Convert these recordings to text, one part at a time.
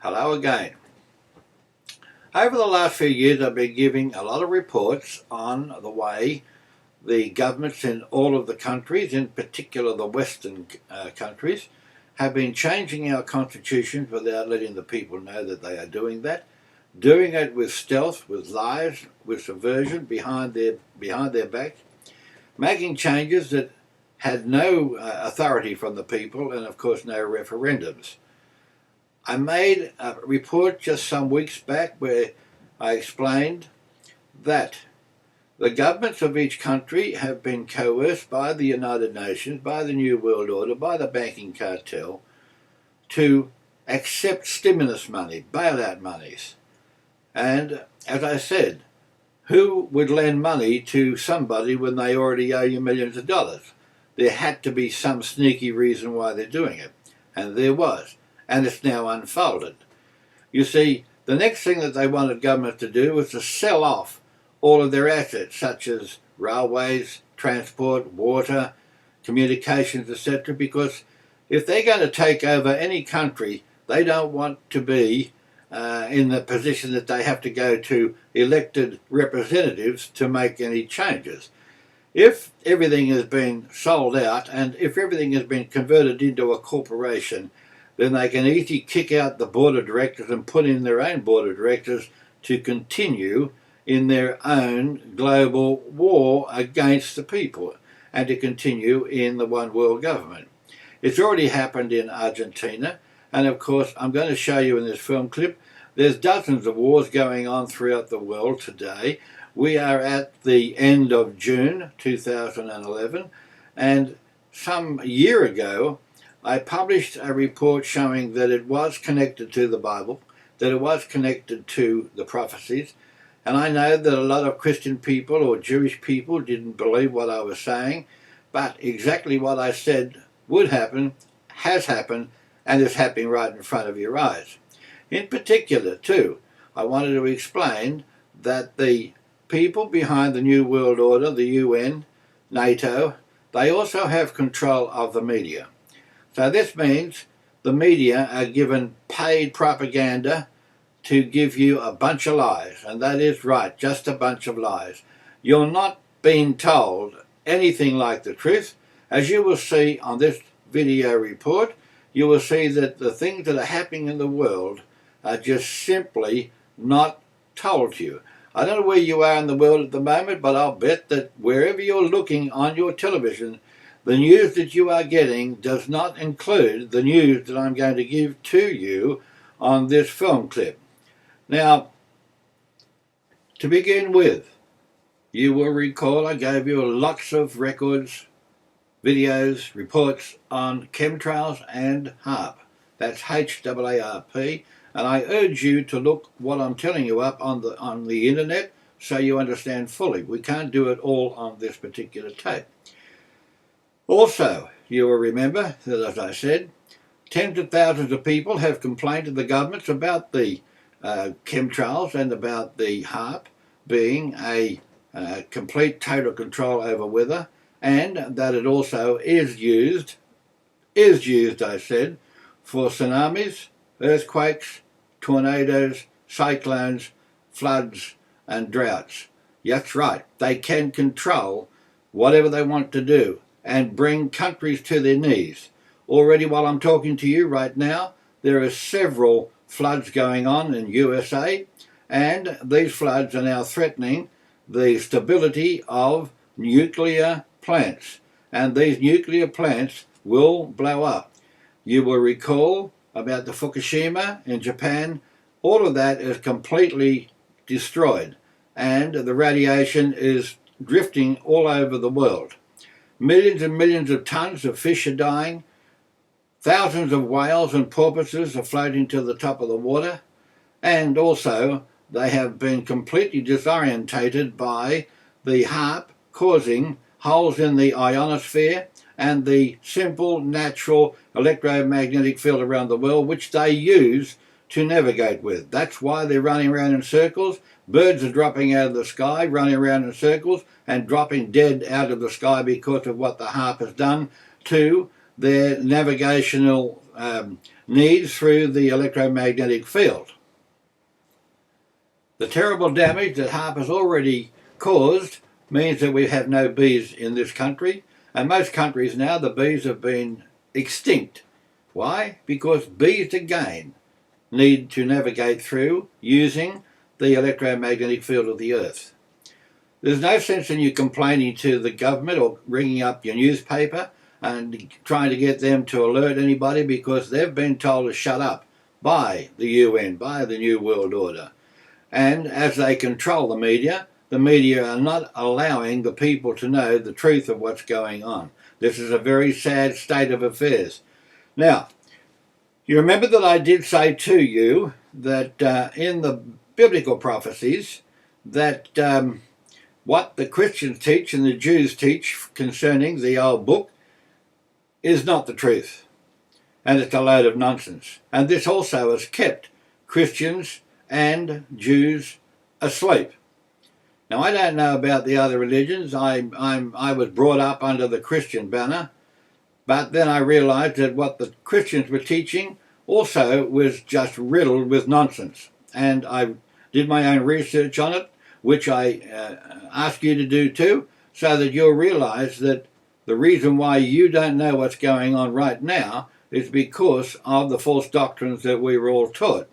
Hello again. Over the last few years I've been giving a lot of reports on the way the governments in all of the countries, in particular the Western countries, have been changing our constitutions without letting the people know that they are doing that, doing it with stealth, with lies, with subversion behind their back, making changes that had no authority from the people and of course no referendums. I made a report just some weeks back where I explained that the governments of each country have been coerced by the United Nations, by the New World Order, by the banking cartel to accept stimulus money, bailout monies. And as I said, who would lend money to somebody when they already owe you millions of dollars? There had to be some sneaky reason why they're doing it, and there was. And it's now unfolded. You see, the next thing that they wanted government to do was to sell off all of their assets, such as railways, transport, water, communications, etc., because if they're going to take over any country, they don't want to be in the position that they have to go to elected representatives to make any changes. If everything has been sold out and if everything has been converted into a corporation, then they can easily kick out the board of directors and put in their own board of directors to continue in their own global war against the people and to continue in the one world government. It's already happened in Argentina, and of course I'm going to show you in this film clip there's dozens of wars going on throughout the world today. We are at the end of June 2011, and some year ago I published a report showing that it was connected to the Bible, that it was connected to the prophecies, and I know that a lot of Christian people or Jewish people didn't believe what I was saying, but exactly what I said would happen, has happened, and is happening right in front of your eyes. In particular, too, I wanted to explain that the people behind the New World Order, the UN, NATO, they also have control of the media. So this means the media are given paid propaganda to give you a bunch of lies, and that is right, just a bunch of lies. You're not being told anything like the truth. As you will see on this video report, you will see that the things that are happening in the world are just simply not told to you. I don't know where you are in the world at the moment, but I'll bet that wherever you're looking on your television, the news that you are getting does not include the news that I'm going to give to you on this film clip. Now, to begin with, you will recall I gave you lots of records, videos, reports on chemtrails and HAARP. That's HAARP, and I urge you to look what I'm telling you up on the internet so you understand fully. We can't do it all on this particular tape. Also, you will remember that, as I said, tens of thousands of people have complained to the governments about the chemtrails and about the HAARP being a complete total control over weather, and that it also is used, I said, for tsunamis, earthquakes, tornadoes, cyclones, floods and droughts. That's right, they can control whatever they want to do and bring countries to their knees. Already while I'm talking to you right now, there are several floods going on in USA, and these floods are now threatening the stability of nuclear plants, and these nuclear plants will blow up. You will recall about the Fukushima in Japan. All of that is completely destroyed, and the radiation is drifting all over the world. Millions and millions of tons of fish are dying. Thousands of whales and porpoises are floating to the top of the water. And also, they have been completely disorientated by the HAARP causing holes in the ionosphere and the simple, natural electromagnetic field around the world, which they use to navigate with. That's why they're running around in circles. Birds are dropping out of the sky, running around in circles, and dropping dead out of the sky because of what the HAARP has done to their navigational needs through the electromagnetic field. The terrible damage that HAARP has already caused means that we have no bees in this country, and most countries now, the bees have been extinct. Why? Because bees again need to navigate through using the electromagnetic field of the earth. There's no sense in you complaining to the government or ringing up your newspaper and trying to get them to alert anybody, because they've been told to shut up by the UN, by the New World Order. And as they control the media are not allowing the people to know the truth of what's going on. This is a very sad state of affairs. Now, you remember that I did say to you that in the biblical prophecies that what the Christians teach and the Jews teach concerning the old book is not the truth. And it's a load of nonsense. And this also has kept Christians and Jews asleep. Now, I don't know about the other religions. I was brought up under the Christian banner, but then I realised that what the Christians were teaching also was just riddled with nonsense. And I did my own research on it, which I ask you to do too, so that you'll realise that the reason why you don't know what's going on right now is because of the false doctrines that we were all taught.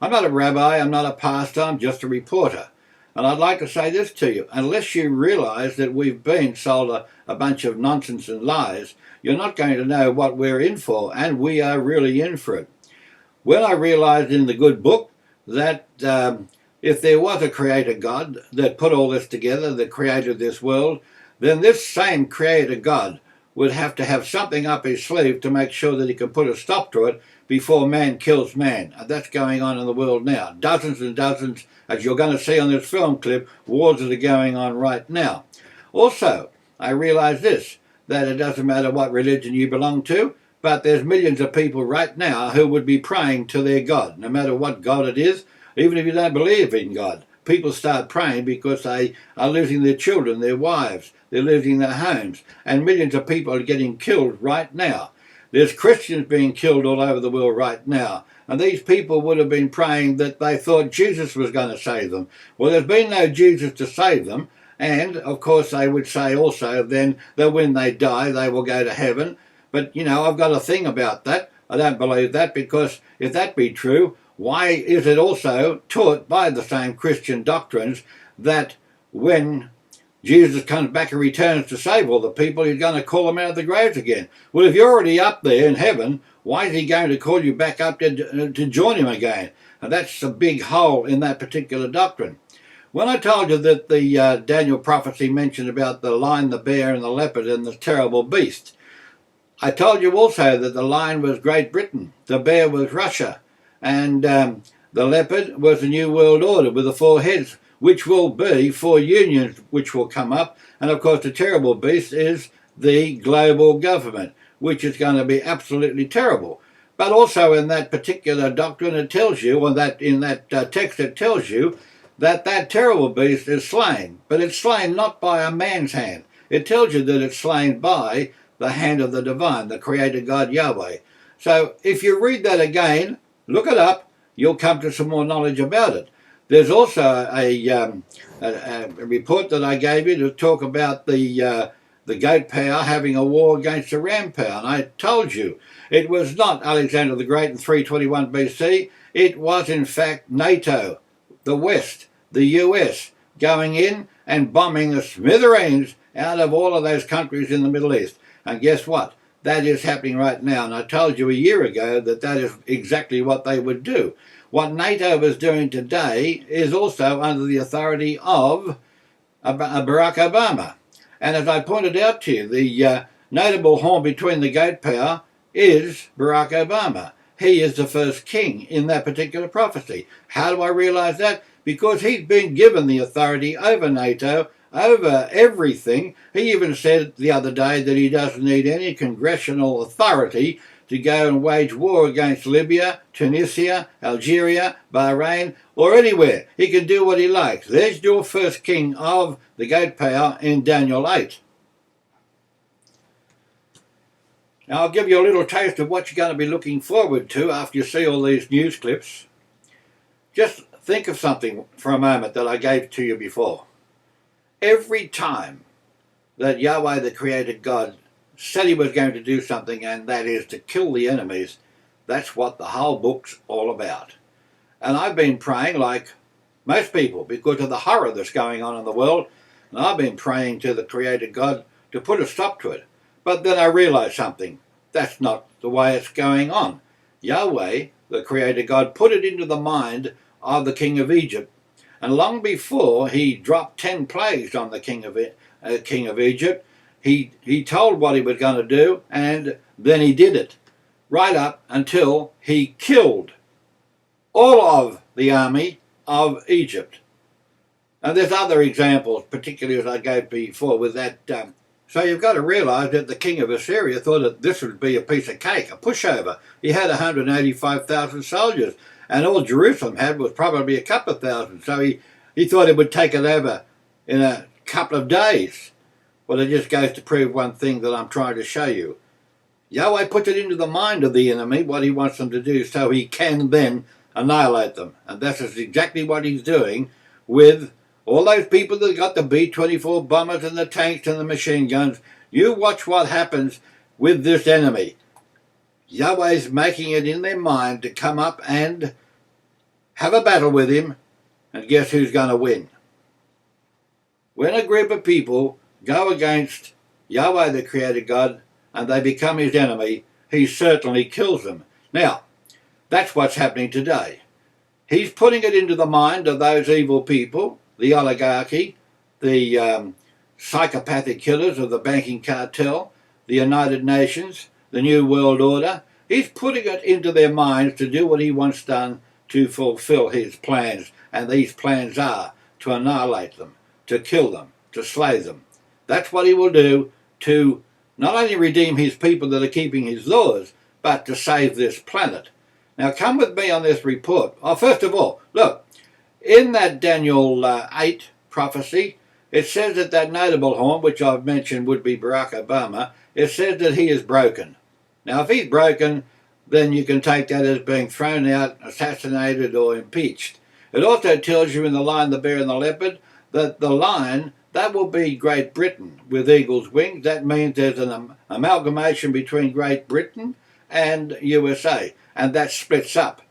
I'm not a rabbi, I'm not a pastor, I'm just a reporter. And I'd like to say this to you: unless you realise that we've been sold a bunch of nonsense and lies, you're not going to know what we're in for, and we are really in for it. When I realised in the good book that if there was a creator God that put all this together, that created this world, then this same creator God would have to have something up his sleeve to make sure that he can put a stop to it before man kills man. And that's going on in the world now. Dozens and dozens, as you're going to see on this film clip, wars that are going on right now. Also, I realise this, that it doesn't matter what religion you belong to, but there's millions of people right now who would be praying to their God, no matter what God it is, even if you don't believe in God. People start praying because they are losing their children, their wives, they're losing their homes, and millions of people are getting killed right now. There's Christians being killed all over the world right now, and these people would have been praying that they thought Jesus was going to save them. Well, there's been no Jesus to save them, and of course they would say also then that when they die they will go to heaven. But you know, I've got a thing about that. I don't believe that, because if that be true, why is it also taught by the same Christian doctrines that when Jesus comes back and returns to save all the people, he's going to call them out of the graves again? Well, if you're already up there in heaven, why is he going to call you back up to join him again? And that's a big hole in that particular doctrine. When I told you that the Daniel prophecy mentioned about the lion, the bear, and the leopard and the terrible beast, I told you also that the lion was Great Britain, the bear was Russia, and the leopard was the New World Order with the 4 heads, which will be 4 unions which will come up. And of course the terrible beast is the global government, which is going to be absolutely terrible. But also in that particular doctrine it tells you, or that in that text it tells you, that that terrible beast is slain. But it's slain not by a man's hand. It tells you that it's slain by the hand of the divine, the creator God Yahweh. So if you read that again, look it up, you'll come to some more knowledge about it. There's also a report that I gave you to talk about the goat power having a war against the ram power. And I told you it was not Alexander the Great in 321 BC. It was in fact NATO, the West, the US, going in and bombing the smithereens out of all of those countries in the Middle East. And guess what? That is happening right now. And I told you a year ago that that is exactly what they would do. What NATO is doing today is also under the authority of Barack Obama. And as I pointed out to you, the notable horn between the goat power is Barack Obama. He is the first king in that particular prophecy. How do I realise that? Because he's been given the authority over NATO, over everything. He even said the other day that he doesn't need any congressional authority to go and wage war against Libya, Tunisia, Algeria, Bahrain, or anywhere. He can do what he likes. There's your first king of the goat power in Daniel 8. Now I'll give you a little taste of what you're going to be looking forward to after you see all these news clips. Just think of something for a moment that I gave to you before. Every time that Yahweh, the Creator God, said he was going to do something, and that is to kill the enemies, that's what the whole book's all about. And I've been praying like most people because of the horror that's going on in the world, and I've been praying to the Creator God to put a stop to it. But then I realised something. That's not the way it's going on. Yahweh, the Creator God, put it into the mind of the king of Egypt. And long before he dropped 10 plagues on the king of Egypt, he told what he was going to do, and then he did it. Right up until he killed all of the army of Egypt. And there's other examples, particularly as I gave before with that. So you've got to realise that the king of Assyria thought that this would be a piece of cake, a pushover. He had 185,000 soldiers, and all Jerusalem had was probably a couple of thousand. So he thought it would take it over in a couple of days. Well, it just goes to prove one thing that I'm trying to show you. Yahweh puts it into the mind of the enemy what he wants them to do so he can then annihilate them. And that's exactly what he's doing with all those people that got the B-24 bombers and the tanks and the machine guns. You watch what happens with this enemy. Yahweh's making it in their mind to come up and have a battle with him, and guess who's going to win? When a group of people go against Yahweh, the Creator God, and they become his enemy, he certainly kills them. Now, that's what's happening today. He's putting it into the mind of those evil people, the oligarchy, the psychopathic killers of the banking cartel, the United Nations, the New World Order. He's putting it into their minds to do what he wants done to fulfill his plans. And these plans are to annihilate them, to kill them, to slay them. That's what he will do to not only redeem his people that are keeping his laws, but to save this planet. Now come with me on this report. Oh, first of all, look, in that Daniel 8 prophecy, it says that notable horn, which I've mentioned would be Barack Obama, it says that he is broken. Now if he's broken, then you can take that as being thrown out, assassinated or impeached. It also tells you in the Lion, the Bear and the Leopard that the lion, that will be Great Britain with eagle's wings. That means there's an amalgamation between Great Britain and USA, and that splits up.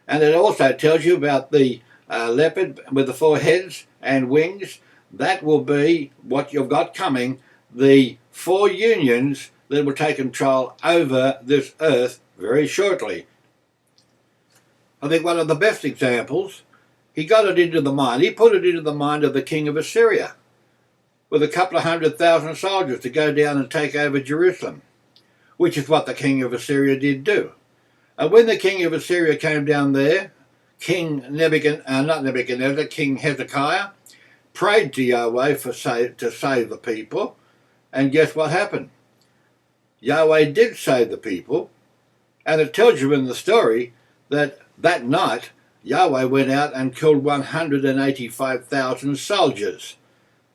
And it also tells you about the leopard with the 4 heads and wings. That will be what you've got coming, the 4 unions that will take control over this earth very shortly. I think one of the best examples, he got it into the mind. He put it into the mind of the king of Assyria with a couple of 100,000 soldiers to go down and take over Jerusalem, which is what the king of Assyria did do. And when the king of Assyria came down there, King Hezekiah prayed to Yahweh to save the people, and guess what happened? Yahweh did save the people, and it tells you in the story that that night Yahweh went out and killed 185,000 soldiers,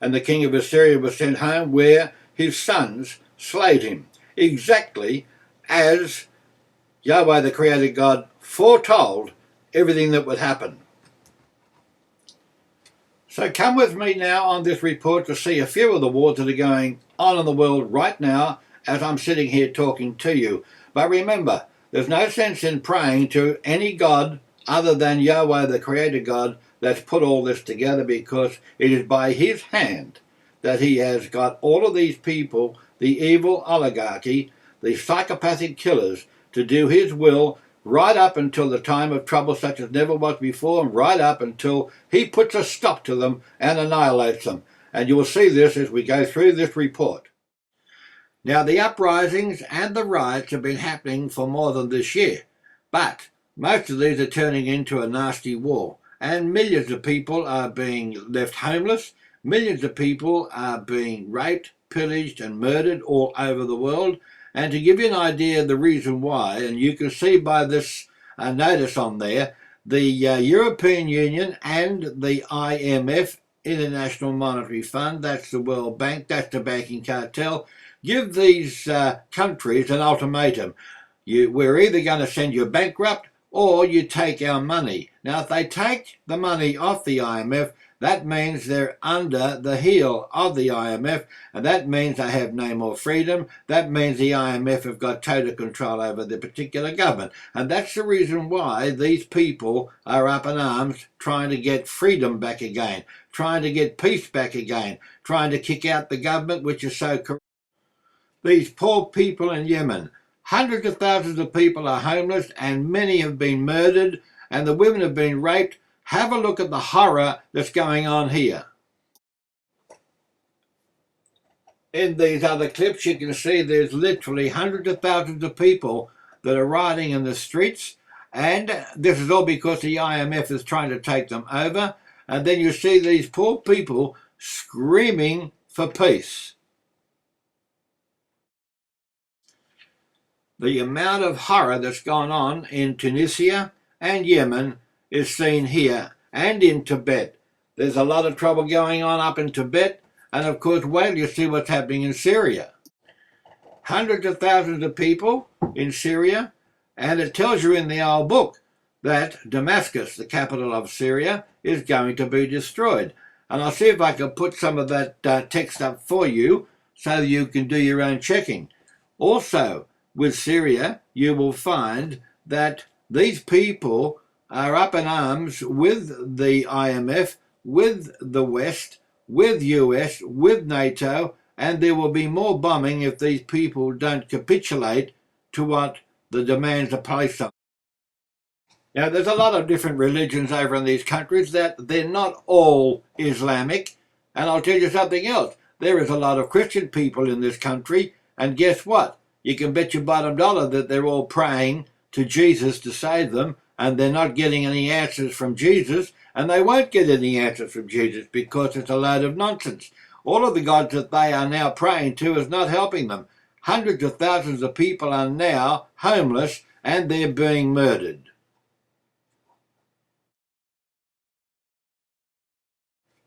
and the king of Assyria was sent home where his sons slayed him, exactly as Yahweh, the Creator God, foretold everything that would happen. So come with me now on this report to see a few of the wars that are going on in the world right now as I'm sitting here talking to you. But remember, there's no sense in praying to any God other than Yahweh, the Creator God, that's put all this together, because it is by his hand that he has got all of these people, the evil oligarchy, the psychopathic killers, to do his will right up until the time of trouble such as never was before, and right up until he puts a stop to them and annihilates them. And you will see this as we go through this report. Now, the uprisings and the riots have been happening for more than this year, but most of these are turning into a nasty war, and millions of people are being left homeless, millions of people are being raped, pillaged and murdered all over the world. And to give you an idea of the reason why, and you can see by this notice on there, the European Union and the IMF, International Monetary Fund, that's the World Bank, that's the banking cartel, give these countries an ultimatum. We're either going to send you bankrupt or you take our money. Now, if they take the money off the IMF, that means they're under the heel of the IMF, and that means they have no more freedom. That means the IMF have got total control over the particular government. And that's the reason why these people are up in arms trying to get freedom back again, trying to get peace back again, trying to kick out the government, which is so corrupt. These poor people in Yemen, hundreds of thousands of people are homeless and many have been murdered and the women have been raped. Have a look at the horror that's going on here. In these other clips you can see there's literally hundreds of thousands of people that are rioting in the streets, and this is all because the IMF is trying to take them over. And then you see these poor people screaming for peace. The amount of horror that's gone on in Tunisia and Yemen is seen here, and in Tibet. There's a lot of trouble going on up in Tibet, and of course, well, you see what's happening in Syria. Hundreds of thousands of people in Syria, and it tells you in the old book that Damascus, the capital of Syria, is going to be destroyed. And I'll see if I can put some of that text up for you so you can do your own checking. Also, with Syria, you will find that these people are up in arms with the IMF, with the West, with US, with NATO, and there will be more bombing if these people don't capitulate to what the demands are placed on. Now, there's a lot of different religions over in these countries that they're not all Islamic, and I'll tell you something else. There is a lot of Christian people in this country, and guess what? You can bet your bottom dollar that they're all praying to Jesus to save them, and they're not getting any answers from Jesus, and they won't get any answers from Jesus because it's a load of nonsense. All of the gods that they are now praying to is not helping them. Hundreds of thousands of people are now homeless and they're being murdered.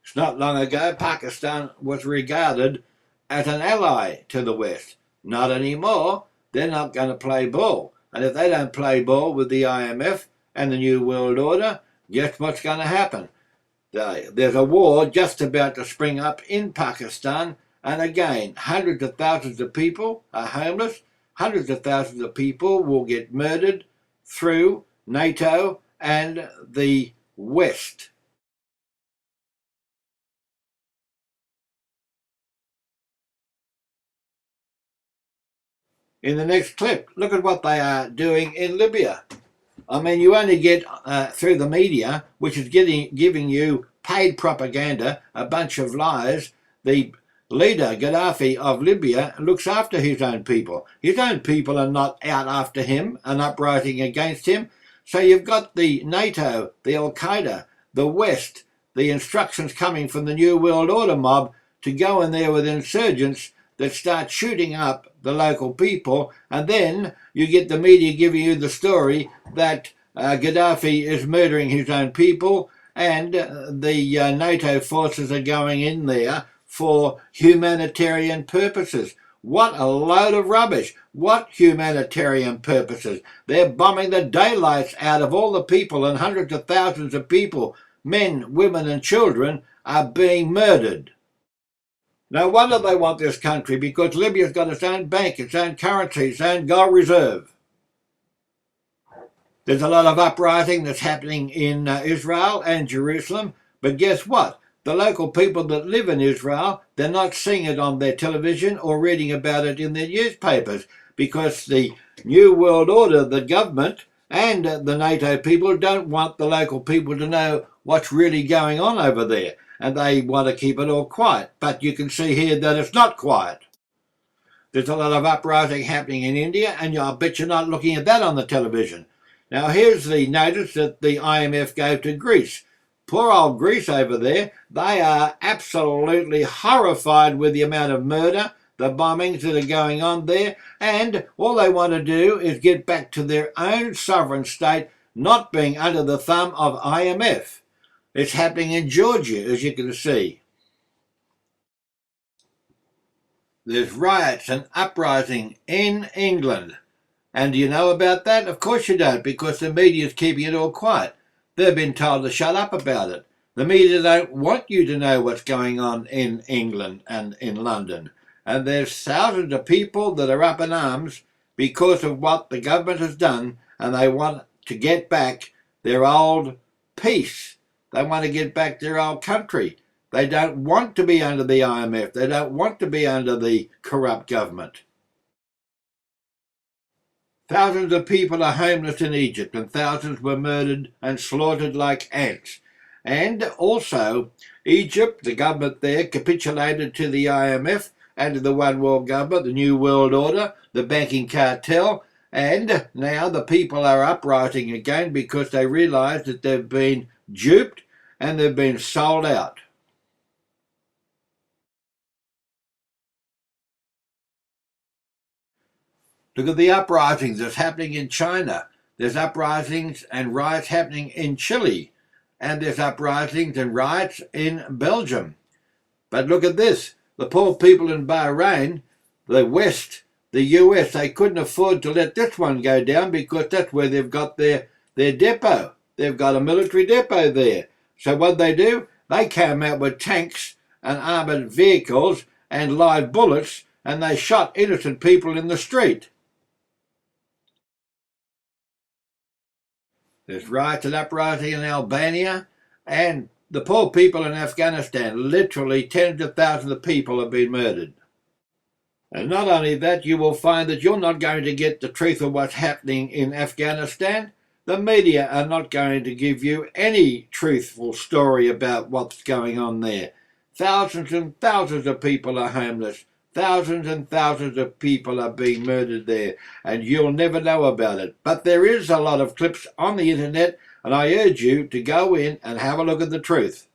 It's not long ago Pakistan was regarded as an ally to the West. Not anymore. They're not going to play ball. And if they don't play ball with the IMF and the New World Order, guess what's going to happen? There's a war just about to spring up in Pakistan, and again, hundreds of thousands of people are homeless, hundreds of thousands of people will get murdered through NATO and the West. In the next clip, look at what they are doing in Libya. I mean, you only get through the media, which is giving you paid propaganda, a bunch of lies. The leader, Gaddafi of Libya, looks after his own people. His own people are not out after him and uprising against him. So you've got the NATO, the Al-Qaeda, the West, the instructions coming from the New World Order mob to go in there with insurgents that start shooting up the local people, and then you get the media giving you the story that Gaddafi is murdering his own people, and the NATO forces are going in there for humanitarian purposes. What a load of rubbish. What humanitarian purposes? They're bombing the daylights out of all the people, and hundreds of thousands of people, men, women and children, are being murdered. No wonder they want this country, because Libya's got its own bank, its own currency, its own gold reserve. There's a lot of uprising that's happening in Israel and Jerusalem, but guess what? The local people that live in Israel, they're not seeing it on their television or reading about it in their newspapers, because the New World Order, the government and the NATO people don't want the local people to know what's really going on over there. And they want to keep it all quiet. But you can see here that it's not quiet. There's a lot of uprising happening in India, and I bet you're not looking at that on the television. Now here's the notice that the IMF gave to Greece. Poor old Greece over there, they are absolutely horrified with the amount of murder, the bombings that are going on there, and all they want to do is get back to their own sovereign state, not being under the thumb of IMF. It's happening in Georgia, as you can see. There's riots and uprising in England. And do you know about that? Of course you don't, because the media's keeping it all quiet. They've been told to shut up about it. The media don't want you to know what's going on in England and in London. And there's thousands of people that are up in arms because of what the government has done, and they want to get back their old peace. They want to get back their old country. They don't want to be under the IMF. They don't want to be under the corrupt government. Thousands of people are homeless in Egypt, and thousands were murdered and slaughtered like ants. And also, Egypt, the government there, capitulated to the IMF and to the One World Government, the New World Order, the banking cartel, and now the people are uprising again because they realise that they've been duped and they've been sold out. Look at the uprisings that's happening in China. There's uprisings and riots happening in Chile. And there's uprisings and riots in Belgium. But look at this. The poor people in Bahrain, the West, the US, they couldn't afford to let this one go down because that's where they've got their depot. They've got a military depot there. So what they do? They came out with tanks and armoured vehicles and live bullets, and they shot innocent people in the street. There's riots and uprising in Albania, and the poor people in Afghanistan. Literally tens of thousands of people have been murdered. And not only that, you will find that you're not going to get the truth of what's happening in Afghanistan. The media are not going to give you any truthful story about what's going on there. Thousands and thousands of people are homeless. Thousands and thousands of people are being murdered there, and you'll never know about it. But there is a lot of clips on the internet, and I urge you to go in and have a look at the truth.